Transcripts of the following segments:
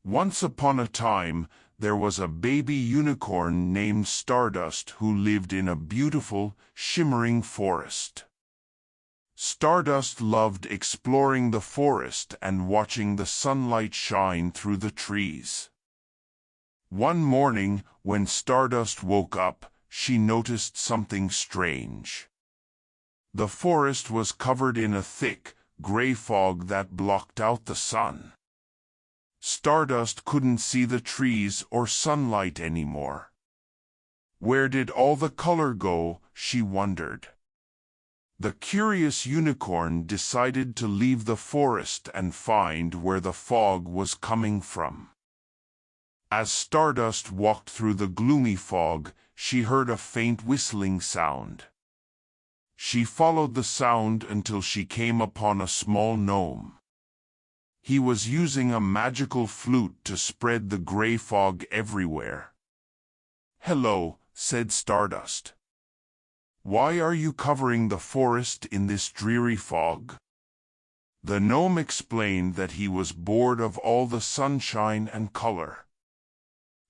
Once upon a time, there was a baby unicorn named Stardust who lived in a beautiful, shimmering forest. Stardust loved exploring the forest and watching the sunlight shine through the trees. One morning, when Stardust woke up, she noticed something strange. The forest was covered in a thick, gray fog that blocked out the sun. Stardust couldn't see the trees or sunlight anymore. Where did all the color go, she wondered. The curious unicorn decided to leave the forest and find where the fog was coming from. As Stardust walked through the gloomy fog, she heard a faint whistling sound. She followed the sound until she came upon a small gnome. He was using a magical flute to spread the gray fog everywhere. "Hello," said Stardust. "Why are you covering the forest in this dreary fog?" The gnome explained that he was bored of all the sunshine and color.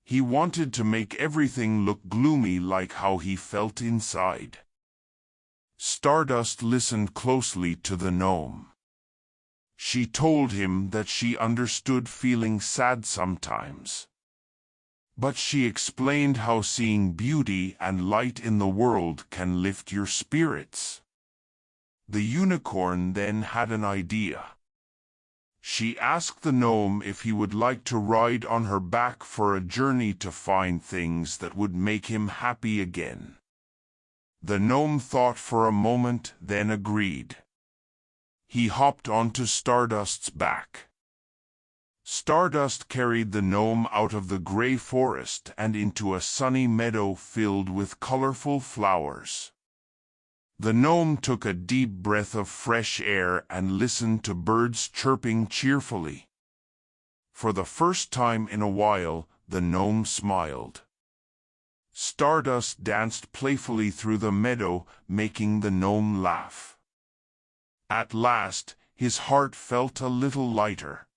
He wanted to make everything look gloomy like how he felt inside. Stardust listened closely to the gnome. She told him that she understood feeling sad sometimes. But she explained how seeing beauty and light in the world can lift your spirits. The unicorn then had an idea. She asked the gnome if he would like to ride on her back for a journey to find things that would make him happy again. The gnome thought for a moment, then agreed. He hopped onto Stardust's back. Stardust carried the gnome out of the gray forest and into a sunny meadow filled with colorful flowers. The gnome took a deep breath of fresh air and listened to birds chirping cheerfully. For the first time in a while, the gnome smiled. Stardust danced playfully through the meadow, making the gnome laugh. At last, his heart felt a little lighter.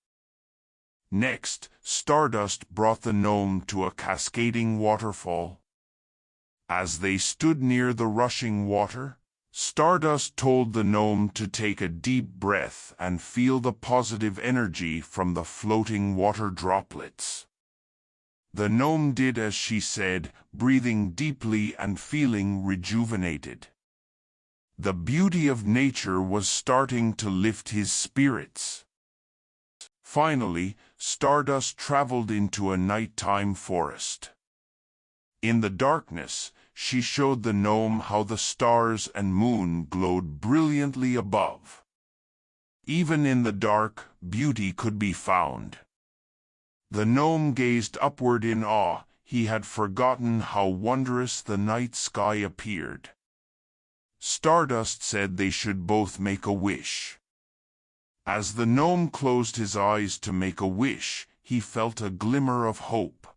Next, Stardust brought the gnome to a cascading waterfall. As they stood near the rushing water, Stardust told the gnome to take a deep breath and feel the positive energy from the floating water droplets. The gnome did as she said, breathing deeply and feeling rejuvenated. The beauty of nature was starting to lift his spirits. Finally, Stardust traveled into a nighttime forest. In the darkness, she showed the gnome how the stars and moon glowed brilliantly above. Even in the dark, beauty could be found. The gnome gazed upward in awe. He had forgotten how wondrous the night sky appeared. Stardust said they should both make a wish. As the gnome closed his eyes to make a wish, he felt a glimmer of hope.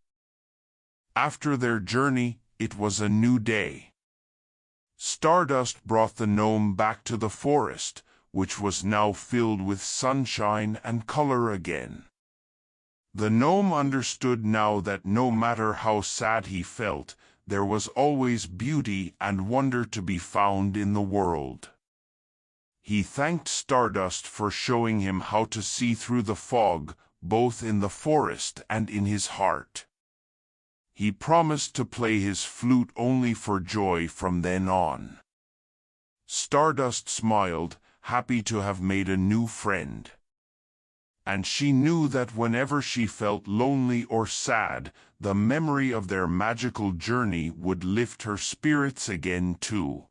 After their journey, it was a new day. Stardust brought the gnome back to the forest, which was now filled with sunshine and color again. The gnome understood now that no matter how sad he felt, there was always beauty and wonder to be found in the world. He thanked Stardust for showing him how to see through the fog, both in the forest and in his heart. He promised to play his flute only for joy from then on. Stardust smiled, happy to have made a new friend. And she knew that whenever she felt lonely or sad, the memory of their magical journey would lift her spirits again too.